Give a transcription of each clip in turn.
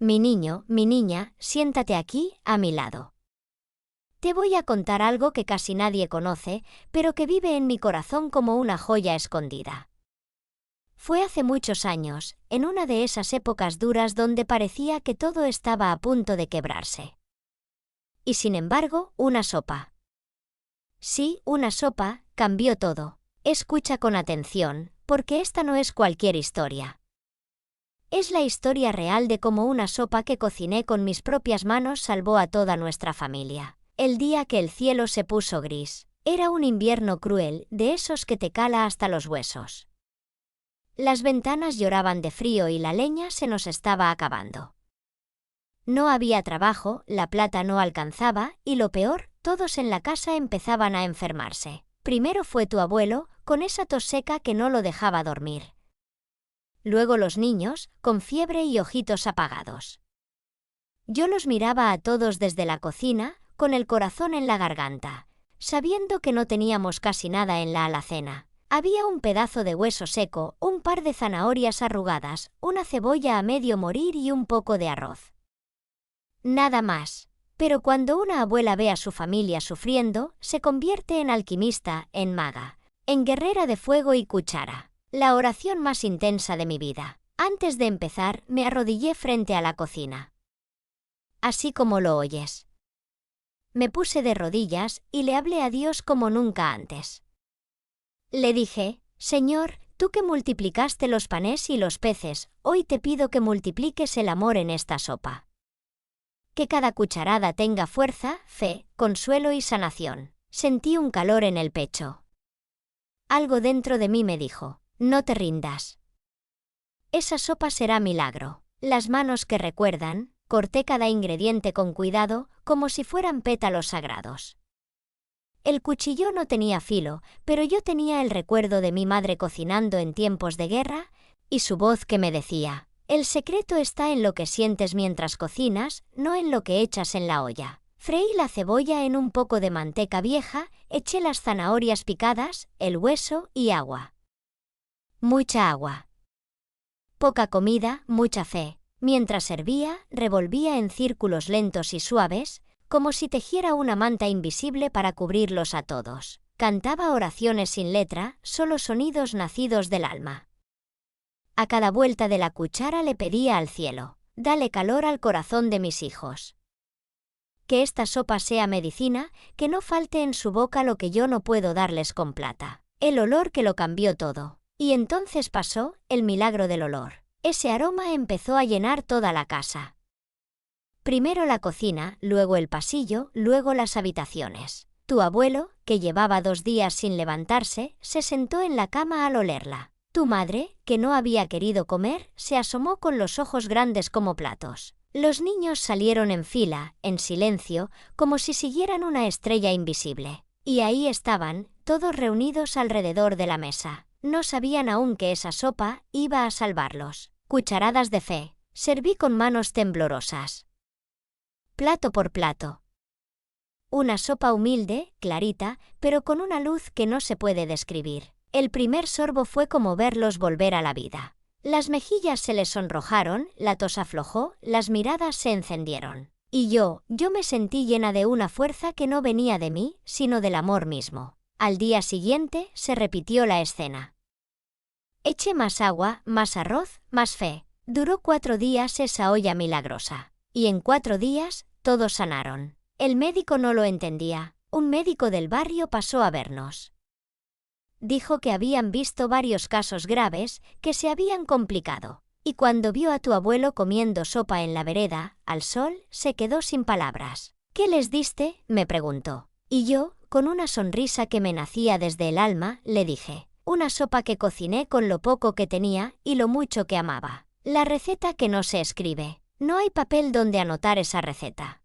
Mi niño, mi niña, siéntate aquí, a mi lado. Te voy a contar algo que casi nadie conoce, pero que vive en mi corazón como una joya escondida. Fue hace muchos años, en una de esas épocas duras donde parecía que todo estaba a punto de quebrarse. Y sin embargo, una sopa. Sí, una sopa, cambió todo. Escucha con atención, porque esta no es cualquier historia. Es la historia real de cómo una sopa que cociné con mis propias manos salvó a toda nuestra familia. El día que el cielo se puso gris, era un invierno cruel, de esos que te cala hasta los huesos. Las ventanas lloraban de frío y la leña se nos estaba acabando. No había trabajo, la plata no alcanzaba, y lo peor, todos en la casa empezaban a enfermarse. Primero fue tu abuelo, con esa tos seca que no lo dejaba dormir. Luego los niños, con fiebre y ojitos apagados. Yo los miraba a todos desde la cocina, con el corazón en la garganta, sabiendo que no teníamos casi nada en la alacena. Había un pedazo de hueso seco, un par de zanahorias arrugadas, una cebolla a medio morir y un poco de arroz. Nada más. Pero cuando una abuela ve a su familia sufriendo, se convierte en alquimista, en maga, en guerrera de fuego y cuchara. La oración más intensa de mi vida. Antes de empezar, me arrodillé frente a la cocina. Así como lo oyes. Me puse de rodillas y le hablé a Dios como nunca antes. Le dije, Señor, tú que multiplicaste los panes y los peces, hoy te pido que multipliques el amor en esta sopa. Que cada cucharada tenga fuerza, fe, consuelo y sanación. Sentí un calor en el pecho. Algo dentro de mí me dijo, no te rindas. Esa sopa será milagro. Las manos que recuerdan, corté cada ingrediente con cuidado, como si fueran pétalos sagrados. El cuchillo no tenía filo, pero yo tenía el recuerdo de mi madre cocinando en tiempos de guerra, y su voz que me decía, el secreto está en lo que sientes mientras cocinas, no en lo que echas en la olla. Freí la cebolla en un poco de manteca vieja, eché las zanahorias picadas, el hueso y agua. Mucha agua. Poca comida, mucha fe. Mientras servía, revolvía en círculos lentos y suaves, como si tejiera una manta invisible para cubrirlos a todos. Cantaba oraciones sin letra, solo sonidos nacidos del alma. A cada vuelta de la cuchara le pedía al cielo, dale calor al corazón de mis hijos. Que esta sopa sea medicina, que no falte en su boca lo que yo no puedo darles con plata. El olor que lo cambió todo. Y entonces pasó, el milagro del olor. Ese aroma empezó a llenar toda la casa. Primero la cocina, luego el pasillo, luego las habitaciones. Tu abuelo, que llevaba 2 días sin levantarse, se sentó en la cama al olerla. Tu madre, que no había querido comer, se asomó con los ojos grandes como platos. Los niños salieron en fila, en silencio, como si siguieran una estrella invisible. Y ahí estaban, todos reunidos alrededor de la mesa. No sabían aún que esa sopa iba a salvarlos. Cucharadas de fe. Serví con manos temblorosas. Plato por plato. Una sopa humilde, clarita, pero con una luz que no se puede describir. El primer sorbo fue como verlos volver a la vida. Las mejillas se les sonrojaron, la tos aflojó, las miradas se encendieron. Y yo me sentí llena de una fuerza que no venía de mí, sino del amor mismo. Al día siguiente, se repitió la escena. Eché más agua, más arroz, más fe. Duró 4 días esa olla milagrosa. Y en 4 días, todos sanaron. El médico no lo entendía. Un médico del barrio pasó a vernos. Dijo que habían visto varios casos graves, que se habían complicado. Y cuando vio a tu abuelo comiendo sopa en la vereda, al sol, se quedó sin palabras. ¿Qué les diste?, me preguntó. Y yo, con una sonrisa que me nacía desde el alma, le dije, una sopa que cociné con lo poco que tenía y lo mucho que amaba. La receta que no se escribe. No hay papel donde anotar esa receta.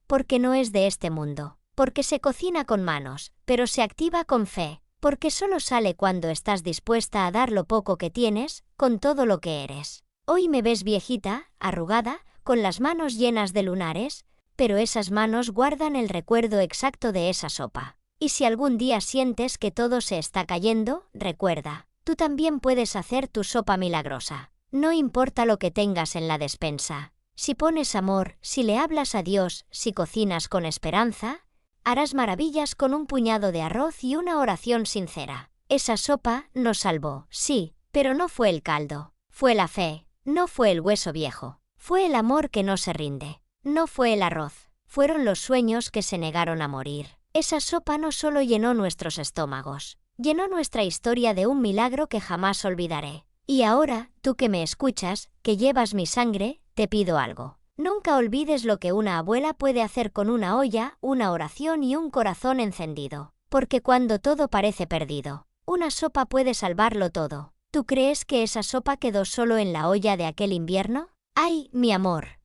Porque no es de este mundo. Porque se cocina con manos, pero se activa con fe. Porque solo sale cuando estás dispuesta a dar lo poco que tienes, con todo lo que eres. Hoy me ves viejita, arrugada, con las manos llenas de lunares, pero esas manos guardan el recuerdo exacto de esa sopa. Y si algún día sientes que todo se está cayendo, recuerda, tú también puedes hacer tu sopa milagrosa. No importa lo que tengas en la despensa. Si pones amor, si le hablas a Dios, si cocinas con esperanza, harás maravillas con un puñado de arroz y una oración sincera. Esa sopa nos salvó, sí, pero no fue el caldo. Fue la fe, no fue el hueso viejo. Fue el amor que no se rinde. No fue el arroz. Fueron los sueños que se negaron a morir. Esa sopa no solo llenó nuestros estómagos, llenó nuestra historia de un milagro que jamás olvidaré. Y ahora, tú que me escuchas, que llevas mi sangre, te pido algo. Nunca olvides lo que una abuela puede hacer con una olla, una oración y un corazón encendido. Porque cuando todo parece perdido, una sopa puede salvarlo todo. ¿Tú crees que esa sopa quedó solo en la olla de aquel invierno? ¡Ay, mi amor!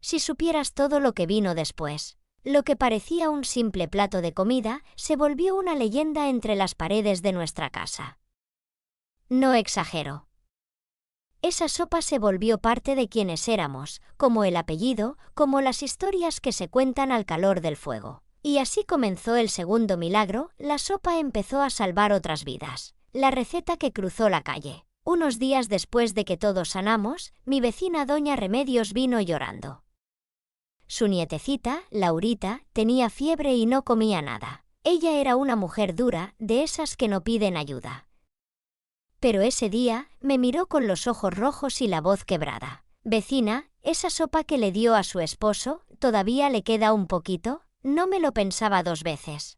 Si supieras todo lo que vino después. Lo que parecía un simple plato de comida se volvió una leyenda entre las paredes de nuestra casa. No exagero. Esa sopa se volvió parte de quienes éramos, como el apellido, como las historias que se cuentan al calor del fuego. Y así comenzó el segundo milagro, la sopa empezó a salvar otras vidas. La receta que cruzó la calle. Unos días después de que todos sanamos, mi vecina Doña Remedios vino llorando. Su nietecita, Laurita, tenía fiebre y no comía nada. Ella era una mujer dura, de esas que no piden ayuda. Pero ese día, me miró con los ojos rojos y la voz quebrada. «Vecina, ¿esa sopa que le dio a su esposo, todavía le queda un poquito?» No me lo pensaba dos veces.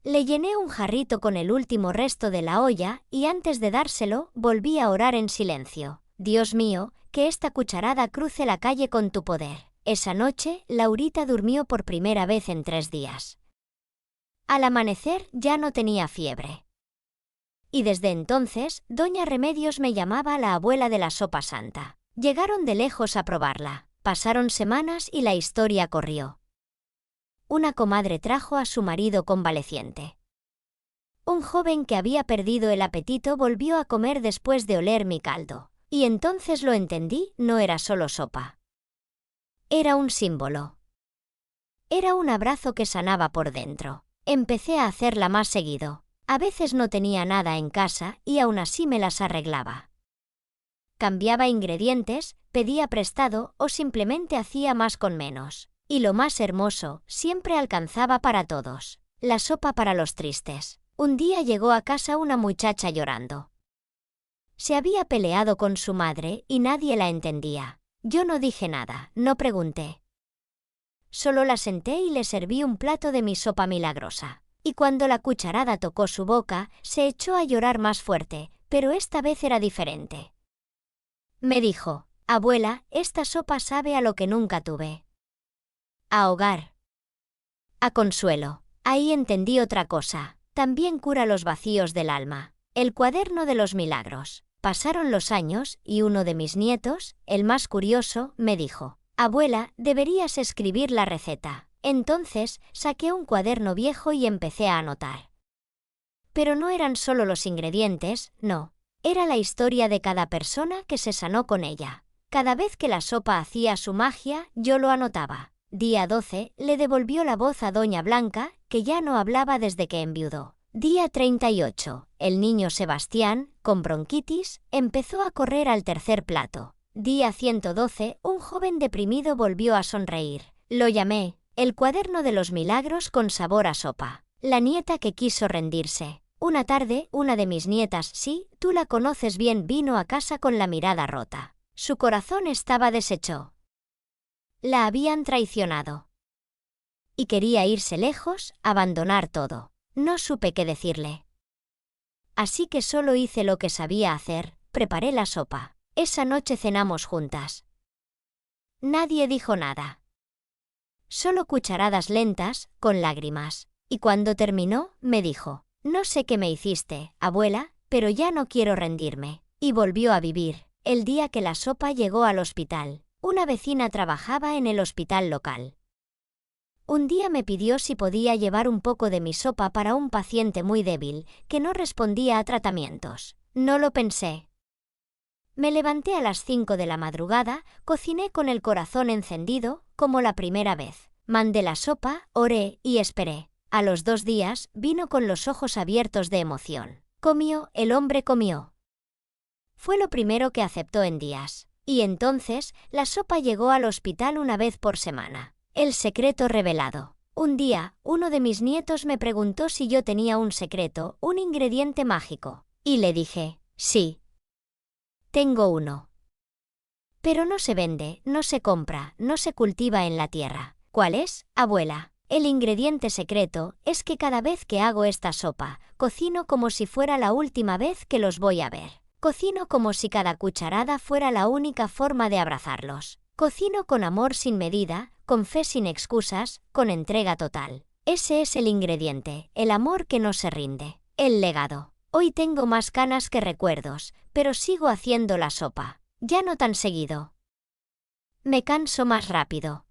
Le llené un jarrito con el último resto de la olla y antes de dárselo, volví a orar en silencio. «Dios mío, que esta cucharada cruce la calle con tu poder». Esa noche, Laurita durmió por primera vez en 3 días. Al amanecer ya no tenía fiebre. Y desde entonces, Doña Remedios me llamaba la abuela de la sopa santa. Llegaron de lejos a probarla. Pasaron semanas y la historia corrió. Una comadre trajo a su marido convaleciente. Un joven que había perdido el apetito volvió a comer después de oler mi caldo. Y entonces lo entendí, no era solo sopa. Era un símbolo. Era un abrazo que sanaba por dentro. Empecé a hacerla más seguido. A veces no tenía nada en casa y aún así me las arreglaba. Cambiaba ingredientes, pedía prestado o simplemente hacía más con menos. Y lo más hermoso, siempre alcanzaba para todos. La sopa para los tristes. Un día llegó a casa una muchacha llorando. Se había peleado con su madre y nadie la entendía. Yo no dije nada, no pregunté. Solo la senté y le serví un plato de mi sopa milagrosa. Y cuando la cucharada tocó su boca, se echó a llorar más fuerte, pero esta vez era diferente. Me dijo, «Abuela, esta sopa sabe a lo que nunca tuve. A hogar. A consuelo». Ahí entendí otra cosa. También cura los vacíos del alma. El cuaderno de los milagros. Pasaron los años y uno de mis nietos, el más curioso, me dijo, «Abuela, deberías escribir la receta». Entonces, saqué un cuaderno viejo y empecé a anotar. Pero no eran solo los ingredientes, no. Era la historia de cada persona que se sanó con ella. Cada vez que la sopa hacía su magia, yo lo anotaba. Día 12, le devolvió la voz a Doña Blanca, que ya no hablaba desde que enviudó. Día 38, el niño Sebastián, con bronquitis, empezó a correr al tercer plato. Día 112, un joven deprimido volvió a sonreír. Lo llamé, el cuaderno de los milagros con sabor a sopa. La nieta que quiso rendirse. Una tarde, una de mis nietas, sí, tú la conoces bien, vino a casa con la mirada rota. Su corazón estaba deshecho. La habían traicionado. Y quería irse lejos, abandonar todo. No supe qué decirle. Así que solo hice lo que sabía hacer, preparé la sopa. Esa noche cenamos juntas. Nadie dijo nada. Solo cucharadas lentas, con lágrimas. Y cuando terminó, me dijo, «No sé qué me hiciste, abuela, pero ya no quiero rendirme». Y volvió a vivir. El día que la sopa llegó al hospital, una vecina trabajaba en el hospital local. Un día me pidió si podía llevar un poco de mi sopa para un paciente muy débil, que no respondía a tratamientos. No lo pensé. Me levanté a las 5 de la madrugada, cociné con el corazón encendido, como la primera vez. Mandé la sopa, oré y esperé. A los 2 días, vino con los ojos abiertos de emoción. Comió, el hombre comió. Fue lo primero que aceptó en días. Y entonces, la sopa llegó al hospital una vez por semana. El secreto revelado. Un día, uno de mis nietos me preguntó si yo tenía un secreto, un ingrediente mágico. Y le dije, sí. Tengo uno. Pero no se vende, no se compra, no se cultiva en la tierra. ¿Cuál es, abuela? El ingrediente secreto es que cada vez que hago esta sopa, cocino como si fuera la última vez que los voy a ver. Cocino como si cada cucharada fuera la única forma de abrazarlos. Cocino con amor sin medida, con fe sin excusas, con entrega total. Ese es el ingrediente, el amor que no se rinde. El legado. Hoy tengo más canas que recuerdos, pero sigo haciendo la sopa. Ya no tan seguido. Me canso más rápido.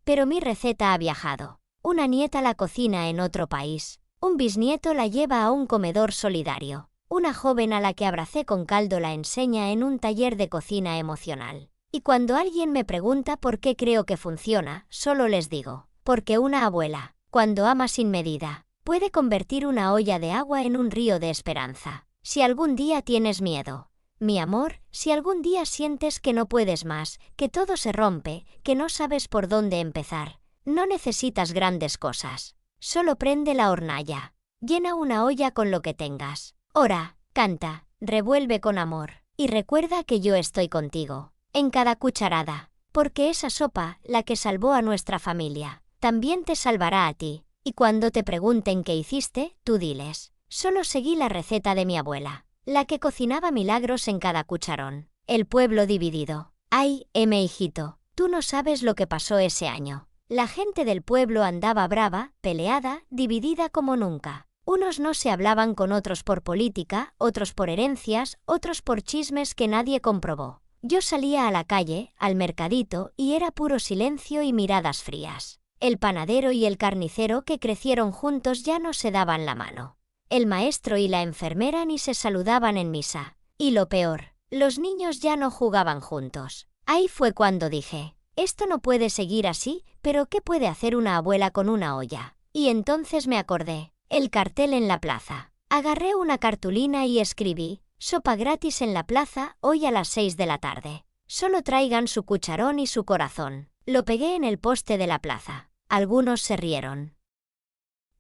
Pero mi receta ha viajado. Una nieta la cocina en otro país. Un bisnieto la lleva a un comedor solidario. Una joven a la que abracé con caldo la enseña en un taller de cocina emocional. Y cuando alguien me pregunta por qué creo que funciona, solo les digo, porque una abuela, cuando ama sin medida, puede convertir una olla de agua en un río de esperanza. Si algún día tienes miedo, mi amor, si algún día sientes que no puedes más, que todo se rompe, que no sabes por dónde empezar, no necesitas grandes cosas. Solo prende la hornalla. Llena una olla con lo que tengas. Ora, canta, revuelve con amor. Y recuerda que yo estoy contigo. En cada cucharada. Porque esa sopa, la que salvó a nuestra familia, también te salvará a ti. Y cuando te pregunten qué hiciste, tú diles. Solo seguí la receta de mi abuela. La que cocinaba milagros en cada cucharón. El pueblo dividido. Ay, hijito, tú no sabes lo que pasó ese año. La gente del pueblo andaba brava, peleada, dividida como nunca. Unos no se hablaban con otros por política, otros por herencias, otros por chismes que nadie comprobó. Yo salía a la calle, al mercadito, y era puro silencio y miradas frías. El panadero y el carnicero que crecieron juntos ya no se daban la mano. El maestro y la enfermera ni se saludaban en misa. Y lo peor, los niños ya no jugaban juntos. Ahí fue cuando dije, esto no puede seguir así, pero ¿qué puede hacer una abuela con una olla? Y entonces me acordé, el cartel en la plaza. Agarré una cartulina y escribí, sopa gratis en la plaza, hoy a las 6 de la tarde. Solo traigan su cucharón y su corazón. Lo pegué en el poste de la plaza. Algunos se rieron.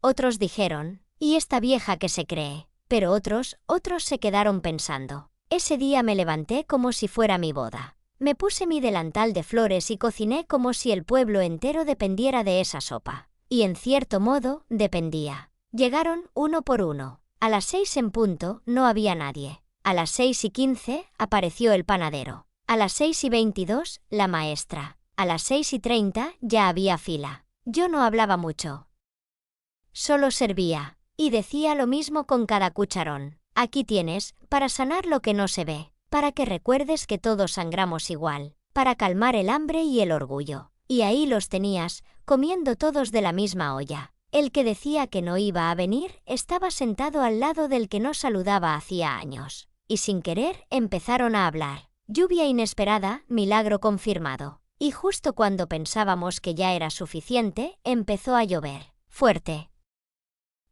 Otros dijeron, ¿y esta vieja que se cree? Pero otros se quedaron pensando. Ese día me levanté como si fuera mi boda. Me puse mi delantal de flores y cociné como si el pueblo entero dependiera de esa sopa. Y en cierto modo, dependía. Llegaron uno por uno. A las 6 en punto, no había nadie. A las 6:15, apareció el panadero. A las 6:22, la maestra. A las 6:30, ya había fila. Yo no hablaba mucho. Solo servía. Y decía lo mismo con cada cucharón. Aquí tienes, para sanar lo que no se ve. Para que recuerdes que todos sangramos igual, para calmar el hambre y el orgullo. Y ahí los tenías, comiendo todos de la misma olla. El que decía que no iba a venir, estaba sentado al lado del que no saludaba hacía años. Y sin querer, empezaron a hablar. Lluvia inesperada, milagro confirmado. Y justo cuando pensábamos que ya era suficiente, empezó a llover. Fuerte.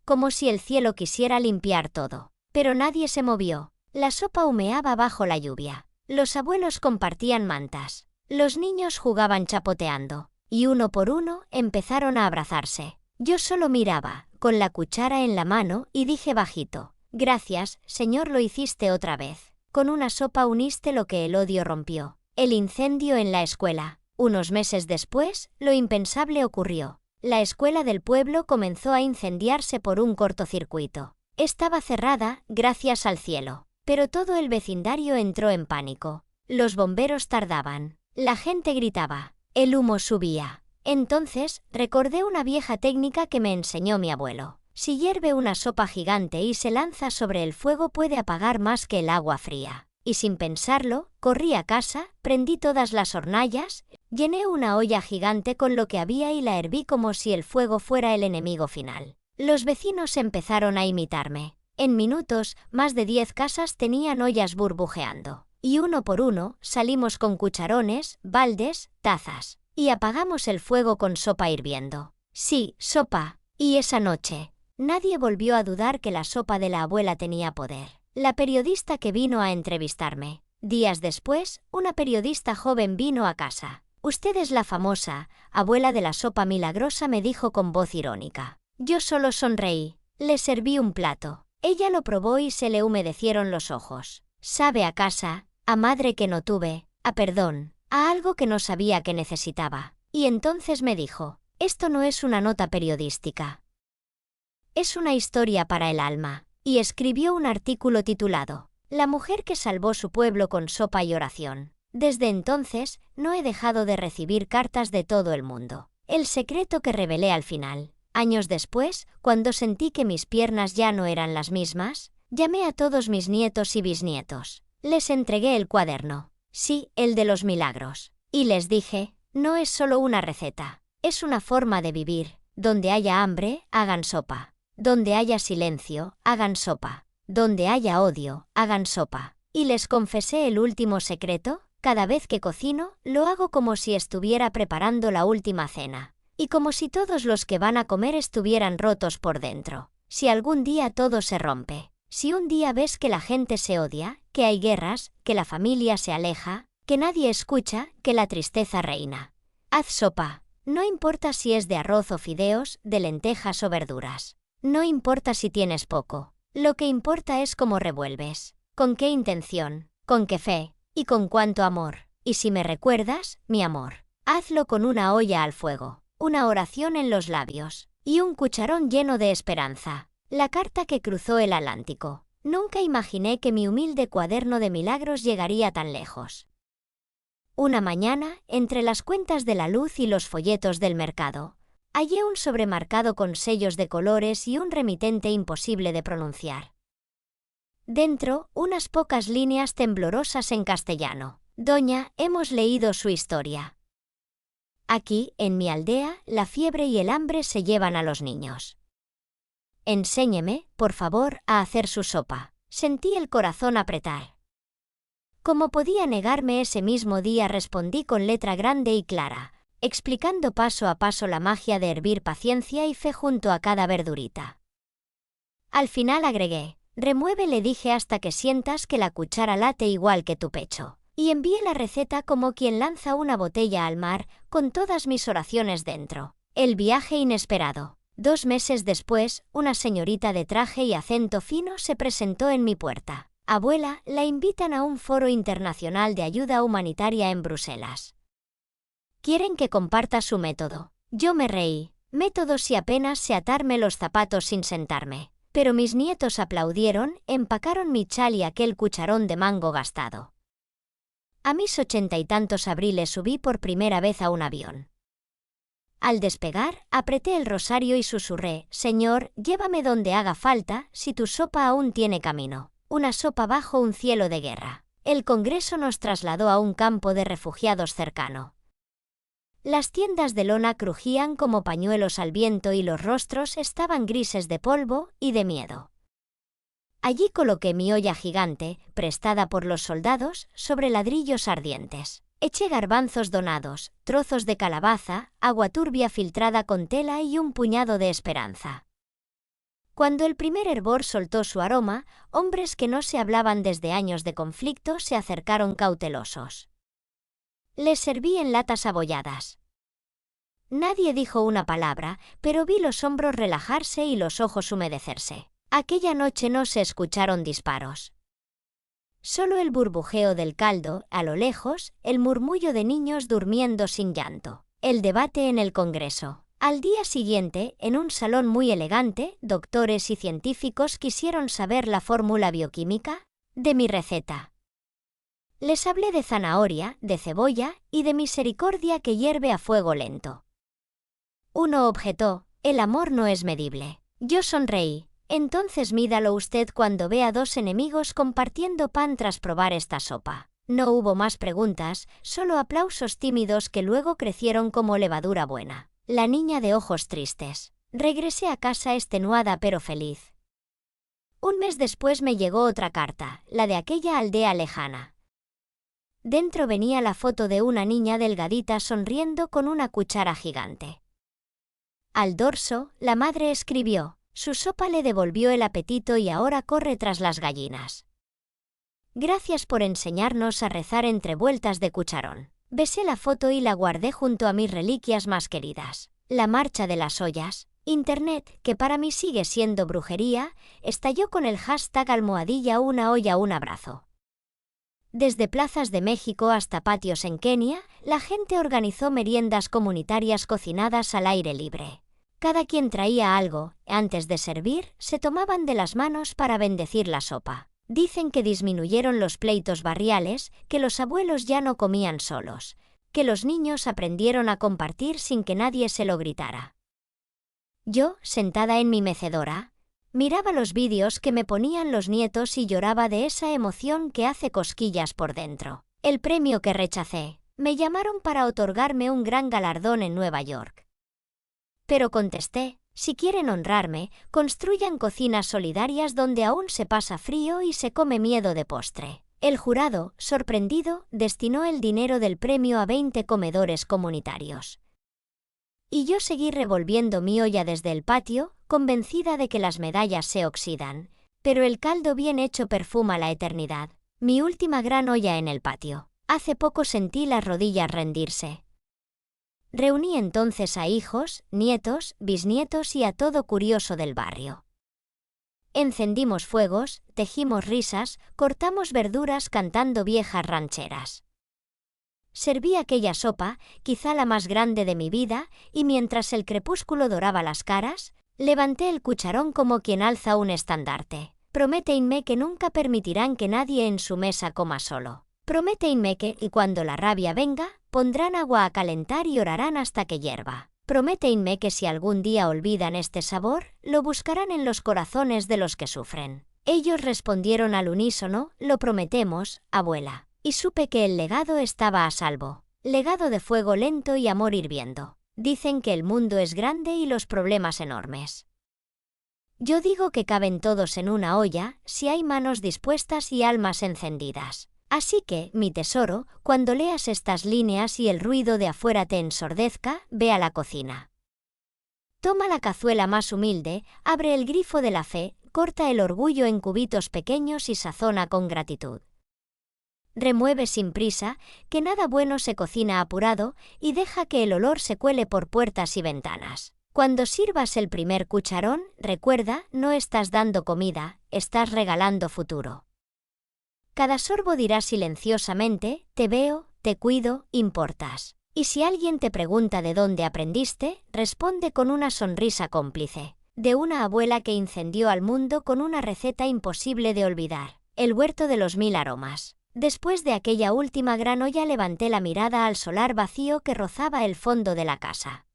Como si el cielo quisiera limpiar todo. Pero nadie se movió. La sopa humeaba bajo la lluvia. Los abuelos compartían mantas. Los niños jugaban chapoteando. Y uno por uno empezaron a abrazarse. Yo solo miraba, con la cuchara en la mano, y dije bajito, gracias, Señor, lo hiciste otra vez. Con una sopa uniste lo que el odio rompió. El incendio en la escuela. Unos meses después, lo impensable ocurrió. La escuela del pueblo comenzó a incendiarse por un cortocircuito. Estaba cerrada, gracias al cielo. Pero todo el vecindario entró en pánico. Los bomberos tardaban. La gente gritaba. El humo subía. Entonces, recordé una vieja técnica que me enseñó mi abuelo. Si hierve una sopa gigante y se lanza sobre el fuego puede apagar más que el agua fría. Y sin pensarlo, corrí a casa, prendí todas las hornallas, llené una olla gigante con lo que había y la herví como si el fuego fuera el enemigo final. Los vecinos empezaron a imitarme. En minutos, más de 10 casas tenían ollas burbujeando. Y uno por uno, salimos con cucharones, baldes, tazas. Y apagamos el fuego con sopa hirviendo. Sí, sopa. Y esa noche, nadie volvió a dudar que la sopa de la abuela tenía poder. la periodista que vino a entrevistarme. Días después, una periodista joven vino a casa. «Usted es la famosa abuela de la sopa milagrosa», me dijo con voz irónica. Yo solo sonreí. Le serví un plato. Ella lo probó y se le humedecieron los ojos. «Sabe a casa, a madre que no tuve, a perdón, a algo que no sabía que necesitaba». Y entonces me dijo: «Esto no es una nota periodística. Es una historia para el alma». Y escribió un artículo titulado «La mujer que salvó su pueblo con sopa y oración». Desde entonces, no he dejado de recibir cartas de todo el mundo. El secreto que revelé al final. Años después, cuando sentí que mis piernas ya no eran las mismas, llamé a todos mis nietos y bisnietos. Les entregué el cuaderno. Sí, el de los milagros. Y les dije: no es solo una receta, es una forma de vivir. Donde haya hambre, hagan sopa. Donde haya silencio, hagan sopa. Donde haya odio, hagan sopa. Y les confesé el último secreto: cada vez que cocino, lo hago como si estuviera preparando la última cena. Y como si todos los que van a comer estuvieran rotos por dentro. Si algún día todo se rompe, si un día ves que la gente se odia, que hay guerras, que la familia se aleja, que nadie escucha, que la tristeza reina, haz sopa. No importa si es de arroz o fideos, de lentejas o verduras. No importa si tienes poco. Lo que importa es cómo revuelves, con qué intención, con qué fe y con cuánto amor. Y si me recuerdas, mi amor, hazlo con una olla al fuego, una oración en los labios y un cucharón lleno de esperanza. La carta que cruzó el Atlántico. Nunca imaginé que mi humilde cuaderno de milagros llegaría tan lejos. Una mañana, entre las cuentas de la luz y los folletos del mercado, hallé un sobremarcado con sellos de colores y un remitente imposible de pronunciar. Dentro, unas pocas líneas temblorosas en castellano. Doña, hemos leído su historia. Aquí, en mi aldea, la fiebre y el hambre se llevan a los niños. Enséñeme, por favor, a hacer su sopa. Sentí el corazón apretar. Como podía negarme, ese mismo día respondí con letra grande y clara, explicando paso a paso la magia de hervir paciencia y fe junto a cada verdurita. Al final agregué: remueve, le dije, hasta que sientas que la cuchara late igual que tu pecho. Y envié la receta como quien lanza una botella al mar, con todas mis oraciones dentro. El viaje inesperado. 2 meses después, una señorita de traje y acento fino se presentó en mi puerta. Abuela, la invitan a un foro internacional de ayuda humanitaria en Bruselas. Quieren que comparta su método. Yo me reí. Método si apenas sé atarme los zapatos sin sentarme. Pero mis nietos aplaudieron, empacaron mi chal y aquel cucharón de mango gastado. A mis 80 y tantos abriles subí por primera vez a un avión. Al despegar, apreté el rosario y susurré: Señor, llévame donde haga falta, si tu sopa aún tiene camino. Una sopa bajo un cielo de guerra. El Congreso nos trasladó a un campo de refugiados cercano. Las tiendas de lona crujían como pañuelos al viento y los rostros estaban grises de polvo y de miedo. Allí coloqué mi olla gigante, prestada por los soldados, sobre ladrillos ardientes. Eché garbanzos donados, trozos de calabaza, agua turbia filtrada con tela y un puñado de esperanza. Cuando el primer hervor soltó su aroma, hombres que no se hablaban desde años de conflicto se acercaron cautelosos. Les serví en latas abolladas. Nadie dijo una palabra, pero vi los hombros relajarse y los ojos humedecerse. Aquella noche no se escucharon disparos. Solo el burbujeo del caldo, a lo lejos, el murmullo de niños durmiendo sin llanto. El debate en el Congreso. Al día siguiente, en un salón muy elegante, doctores y científicos quisieron saber la fórmula bioquímica de mi receta. Les hablé de zanahoria, de cebolla y de misericordia que hierve a fuego lento. Uno objetó: el amor no es medible. Yo sonreí. Entonces mídalo usted cuando vea 2 enemigos compartiendo pan tras probar esta sopa. No hubo más preguntas, solo aplausos tímidos que luego crecieron como levadura buena. La niña de ojos tristes. Regresé a casa extenuada pero feliz. Un mes después me llegó otra carta, la de aquella aldea lejana. Dentro venía la foto de una niña delgadita sonriendo con una cuchara gigante. Al dorso, la madre escribió: su sopa le devolvió el apetito y ahora corre tras las gallinas. Gracias por enseñarnos a rezar entre vueltas de cucharón. Besé la foto y la guardé junto a mis reliquias más queridas. La marcha de las ollas. Internet, que para mí sigue siendo brujería, estalló con el hashtag #una olla un abrazo. Desde plazas de México hasta patios en Kenia, la gente organizó meriendas comunitarias cocinadas al aire libre. Cada quien traía algo, antes de servir, se tomaban de las manos para bendecir la sopa. Dicen que disminuyeron los pleitos barriales, que los abuelos ya no comían solos, que los niños aprendieron a compartir sin que nadie se lo gritara. Yo, sentada en mi mecedora, miraba los vídeos que me ponían los nietos y lloraba de esa emoción que hace cosquillas por dentro. El premio que rechacé. Me llamaron para otorgarme un gran galardón en Nueva York. Pero contesté, si quieren honrarme, construyan cocinas solidarias donde aún se pasa frío y se come miedo de postre. El jurado, sorprendido, destinó el dinero del premio a 20 comedores comunitarios. Y yo seguí revolviendo mi olla desde el patio, convencida de que las medallas se oxidan, pero el caldo bien hecho perfuma la eternidad. Mi última gran olla en el patio. Hace poco sentí las rodillas rendirse. Reuní entonces a hijos, nietos, bisnietos y a todo curioso del barrio. Encendimos fuegos, tejimos risas, cortamos verduras cantando viejas rancheras. Serví aquella sopa, quizá la más grande de mi vida, y mientras el crepúsculo doraba las caras, levanté el cucharón como quien alza un estandarte. Prométenme que nunca permitirán que nadie en su mesa coma solo. Prométenme que, y cuando la rabia venga, pondrán agua a calentar y orarán hasta que hierva. Prométenme que si algún día olvidan este sabor, lo buscarán en los corazones de los que sufren. Ellos respondieron al unísono, lo prometemos, abuela. Y supe que el legado estaba a salvo. Legado de fuego lento y amor hirviendo. Dicen que el mundo es grande y los problemas enormes. Yo digo que caben todos en una olla, si hay manos dispuestas y almas encendidas. Así que, mi tesoro, cuando leas estas líneas y el ruido de afuera te ensordezca, ve a la cocina. Toma la cazuela más humilde, abre el grifo de la fe, corta el orgullo en cubitos pequeños y sazona con gratitud. Remueve sin prisa, que nada bueno se cocina apurado, y deja que el olor se cuele por puertas y ventanas. Cuando sirvas el primer cucharón, recuerda, no estás dando comida, estás regalando futuro. Cada sorbo dirá silenciosamente, te veo, te cuido, importas. Y si alguien te pregunta de dónde aprendiste, responde con una sonrisa cómplice. De una abuela que incendió al mundo con una receta imposible de olvidar. El huerto de los 1000 aromas. Después de aquella última gran olla levanté la mirada al solar vacío que rozaba el fondo de la casa.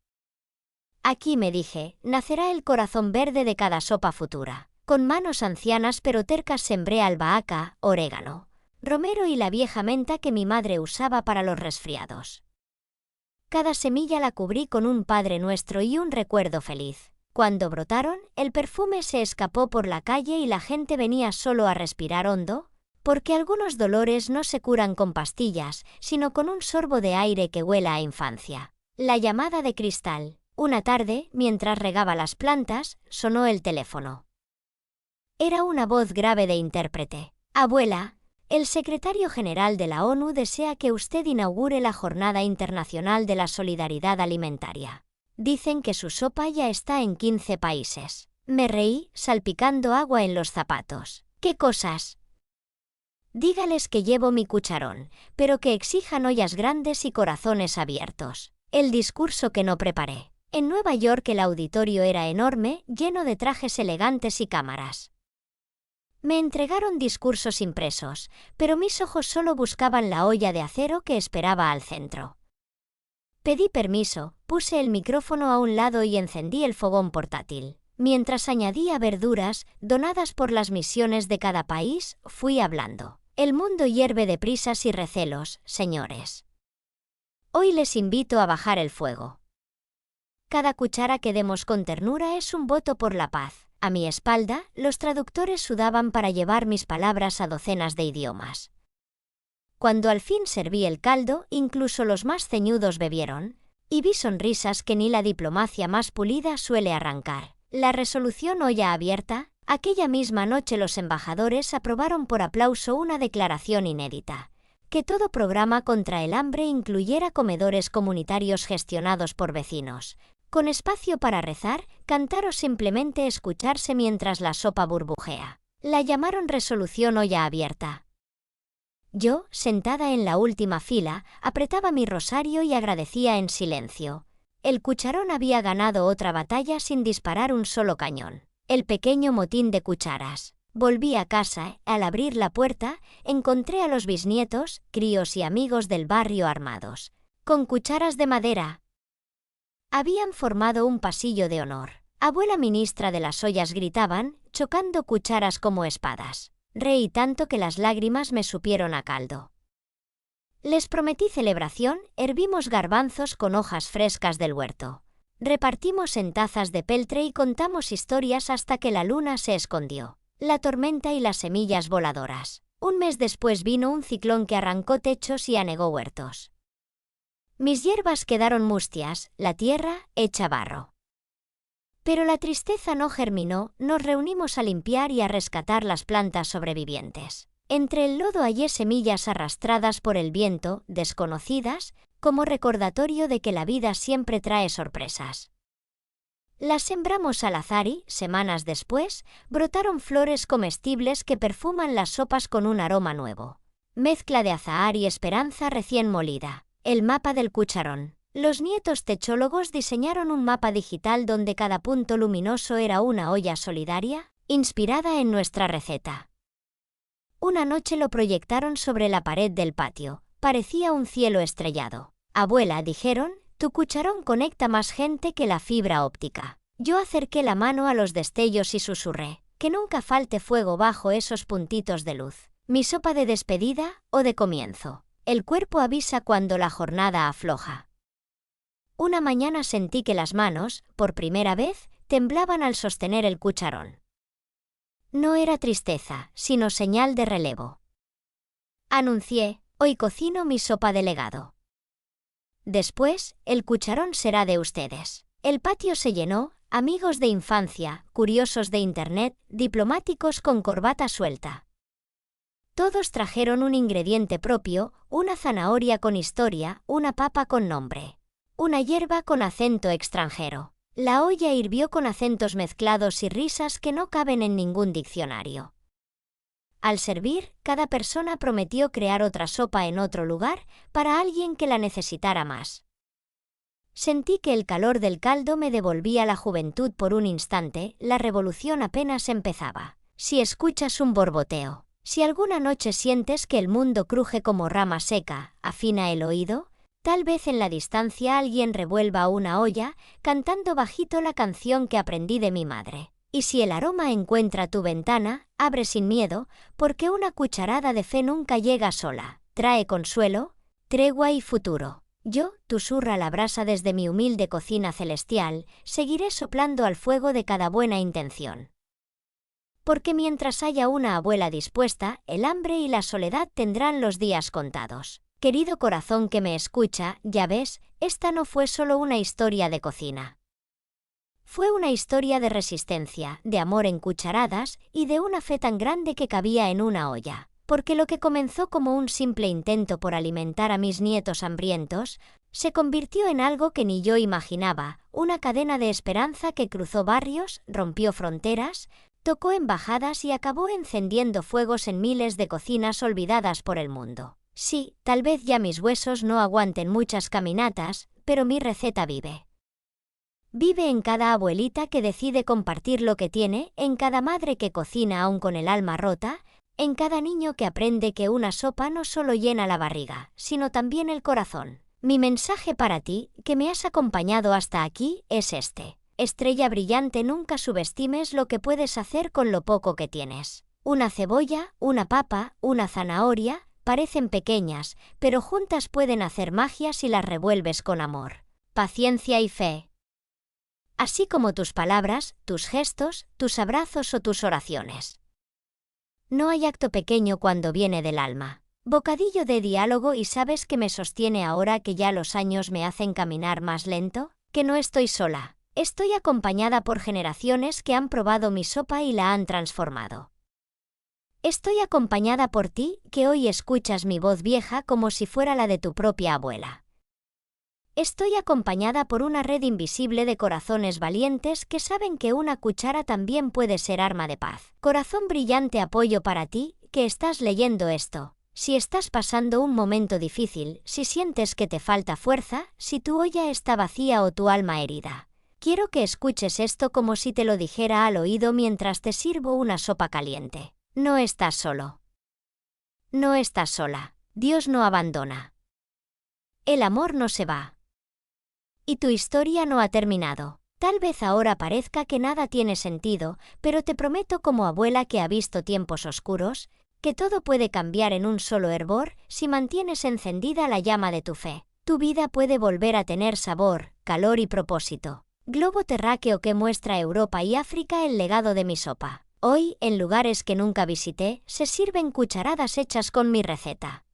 Aquí, me dije, nacerá el corazón verde de cada sopa futura. Con manos ancianas pero tercas sembré albahaca, orégano, romero y la vieja menta que mi madre usaba para los resfriados. Cada semilla la cubrí con un Padre Nuestro y un recuerdo feliz. Cuando brotaron, el perfume se escapó por la calle y la gente venía solo a respirar hondo, porque algunos dolores no se curan con pastillas, sino con un sorbo de aire que huela a infancia. La llamada de cristal. Una tarde, mientras regaba las plantas, sonó el teléfono. Era una voz grave de intérprete. Abuela, el secretario general de la ONU desea que usted inaugure la Jornada Internacional de la Solidaridad Alimentaria. Dicen que su sopa ya está en 15 países. Me reí, salpicando agua en los zapatos. ¿Qué cosas? Dígales que llevo mi cucharón, pero que exijan ollas grandes y corazones abiertos. El discurso que no preparé. En Nueva York el auditorio era enorme, lleno de trajes elegantes y cámaras. Me entregaron discursos impresos, pero mis ojos solo buscaban la olla de acero que esperaba al centro. Pedí permiso, puse el micrófono a un lado y encendí el fogón portátil. Mientras añadía verduras, donadas por las misiones de cada país, fui hablando. El mundo hierve de prisas y recelos, señores. Hoy les invito a bajar el fuego. Cada cuchara que demos con ternura es un voto por la paz. A mi espalda, los traductores sudaban para llevar mis palabras a docenas de idiomas. Cuando al fin serví el caldo, incluso los más ceñudos bebieron, y vi sonrisas que ni la diplomacia más pulida suele arrancar. La resolución olla abierta, Aquella misma noche los embajadores aprobaron por aplauso una declaración inédita: que todo programa contra el hambre incluyera comedores comunitarios gestionados por vecinos, con espacio para rezar, cantar o simplemente escucharse mientras la sopa burbujea. La llamaron Resolución Olla Abierta. Yo, sentada en la última fila, apretaba mi rosario y agradecía en silencio. El cucharón había ganado otra batalla sin disparar un solo cañón. El pequeño motín de cucharas. Volví a casa. Al abrir la puerta, encontré a los bisnietos, críos y amigos del barrio armados, con cucharas de madera. Habían formado un pasillo de honor. Abuela ministra de las ollas gritaban, chocando cucharas como espadas. Reí tanto que las lágrimas me supieron a caldo. Les prometí celebración, hervimos garbanzos con hojas frescas del huerto. Repartimos en tazas de peltre y contamos historias hasta que la luna se escondió. La tormenta y las semillas voladoras. Un mes después vino un ciclón que arrancó techos y anegó huertos. Mis hierbas quedaron mustias, la tierra hecha barro. Pero la tristeza no germinó, nos reunimos a limpiar y a rescatar las plantas sobrevivientes. Entre el lodo hallé semillas arrastradas por el viento, desconocidas, como recordatorio de que la vida siempre trae sorpresas. Las sembramos al azar y, semanas después, brotaron flores comestibles que perfuman las sopas con un aroma nuevo. Mezcla de azahar y esperanza recién molida. El mapa del cucharón. Los nietos techólogos diseñaron un mapa digital donde cada punto luminoso era una olla solidaria, inspirada en nuestra receta. Una noche lo proyectaron sobre la pared del patio. Parecía un cielo estrellado. Abuela, dijeron, tu cucharón conecta más gente que la fibra óptica. Yo acerqué la mano a los destellos y susurré, que nunca falte fuego bajo esos puntitos de luz. Mi sopa de despedida o de comienzo. El cuerpo avisa cuando la jornada afloja. Una mañana sentí que las manos, por primera vez, temblaban al sostener el cucharón. No era tristeza, sino señal de relevo. Anuncié, hoy cocino mi sopa de legado. Después, el cucharón será de ustedes. El patio se llenó, amigos de infancia, curiosos de internet, diplomáticos con corbata suelta. Todos trajeron un ingrediente propio, una zanahoria con historia, una papa con nombre. Una hierba con acento extranjero. La olla hirvió con acentos mezclados y risas que no caben en ningún diccionario. Al servir, cada persona prometió crear otra sopa en otro lugar, para alguien que la necesitara más. Sentí que el calor del caldo me devolvía la juventud por un instante, la revolución apenas empezaba. Si escuchas un borboteo, si alguna noche sientes que el mundo cruje como rama seca, afina el oído. Tal vez en la distancia alguien revuelva una olla, cantando bajito la canción que aprendí de mi madre. Y si el aroma encuentra tu ventana, abre sin miedo, porque una cucharada de fe nunca llega sola. Trae consuelo, tregua y futuro. Yo, tu surra a la brasa desde mi humilde cocina celestial, seguiré soplando al fuego de cada buena intención. Porque mientras haya una abuela dispuesta, el hambre y la soledad tendrán los días contados. Querido corazón que me escucha, ya ves, esta no fue solo una historia de cocina. Fue una historia de resistencia, de amor en cucharadas y de una fe tan grande que cabía en una olla. Porque lo que comenzó como un simple intento por alimentar a mis nietos hambrientos, se convirtió en algo que ni yo imaginaba, una cadena de esperanza que cruzó barrios, rompió fronteras, tocó embajadas y acabó encendiendo fuegos en miles de cocinas olvidadas por el mundo. Sí, tal vez ya mis huesos no aguanten muchas caminatas, pero mi receta vive. Vive en cada abuelita que decide compartir lo que tiene, en cada madre que cocina aún con el alma rota, en cada niño que aprende que una sopa no solo llena la barriga, sino también el corazón. Mi mensaje para ti, que me has acompañado hasta aquí, es este. Estrella brillante, nunca subestimes lo que puedes hacer con lo poco que tienes. Una cebolla, una papa, una zanahoria, parecen pequeñas, pero juntas pueden hacer magia si las revuelves con amor, paciencia y fe. Así como tus palabras, tus gestos, tus abrazos o tus oraciones. No hay acto pequeño cuando viene del alma. Bocadillo de diálogo y sabes que me sostiene ahora que ya los años me hacen caminar más lento, que no estoy sola. Estoy acompañada por generaciones que han probado mi sopa y la han transformado. Estoy acompañada por ti, que hoy escuchas mi voz vieja como si fuera la de tu propia abuela. Estoy acompañada por una red invisible de corazones valientes que saben que una cuchara también puede ser arma de paz. Corazón brillante, apoyo para ti, que estás leyendo esto. Si estás pasando un momento difícil, si sientes que te falta fuerza, si tu olla está vacía o tu alma herida. Quiero que escuches esto como si te lo dijera al oído mientras te sirvo una sopa caliente. No estás solo. No estás sola. Dios no abandona. El amor no se va. Y tu historia no ha terminado. Tal vez ahora parezca que nada tiene sentido, pero te prometo como abuela que ha visto tiempos oscuros, que todo puede cambiar en un solo hervor si mantienes encendida la llama de tu fe. Tu vida puede volver a tener sabor, calor y propósito. Globo terráqueo que muestra a Europa y África el legado de mi sopa. Hoy, en lugares que nunca visité, se sirven cucharadas hechas con mi receta.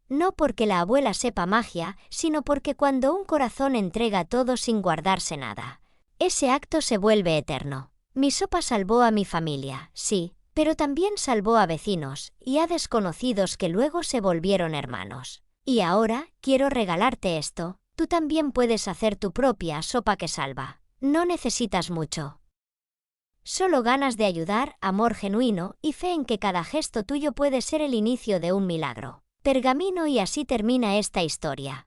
No porque la abuela sepa magia, sino porque cuando un corazón entrega todo sin guardarse nada, ese acto se vuelve eterno. Mi sopa salvó a mi familia, sí, pero también salvó a vecinos y a desconocidos que luego se volvieron hermanos. Y ahora, quiero regalarte esto. Tú también puedes hacer tu propia sopa que salva. No necesitas mucho. Solo ganas de ayudar, amor genuino y fe en que cada gesto tuyo puede ser el inicio de un milagro. Pergamino, y así termina esta historia.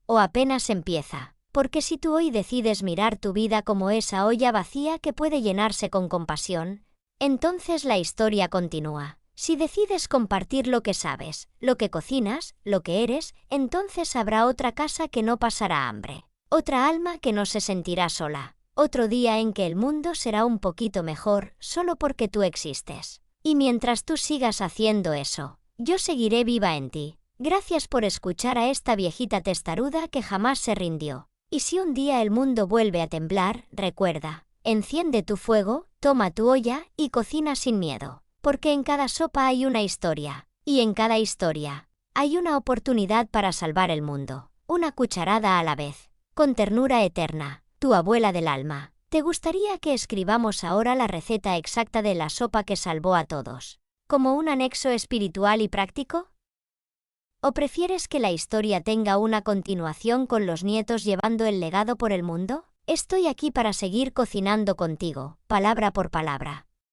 O apenas empieza. Porque si tú hoy decides mirar tu vida como esa olla vacía que puede llenarse con compasión, entonces la historia continúa. Si decides compartir lo que sabes, lo que cocinas, lo que eres, entonces habrá otra casa que no pasará hambre. Otra alma que no se sentirá sola. Otro día en que el mundo será un poquito mejor solo porque tú existes. Y mientras tú sigas haciendo eso, yo seguiré viva en ti. Gracias por escuchar a esta viejita testaruda que jamás se rindió. Y si un día el mundo vuelve a temblar, recuerda, enciende tu fuego, toma tu olla y cocina sin miedo. Porque en cada sopa hay una historia, y en cada historia hay una oportunidad para salvar el mundo. Una cucharada a la vez, con ternura eterna. Tu abuela del alma. ¿Te gustaría que escribamos ahora la receta exacta de la sopa que salvó a todos, como un anexo espiritual y práctico? ¿O prefieres que la historia tenga una continuación con los nietos llevando el legado por el mundo? Estoy aquí para seguir cocinando contigo, palabra por palabra.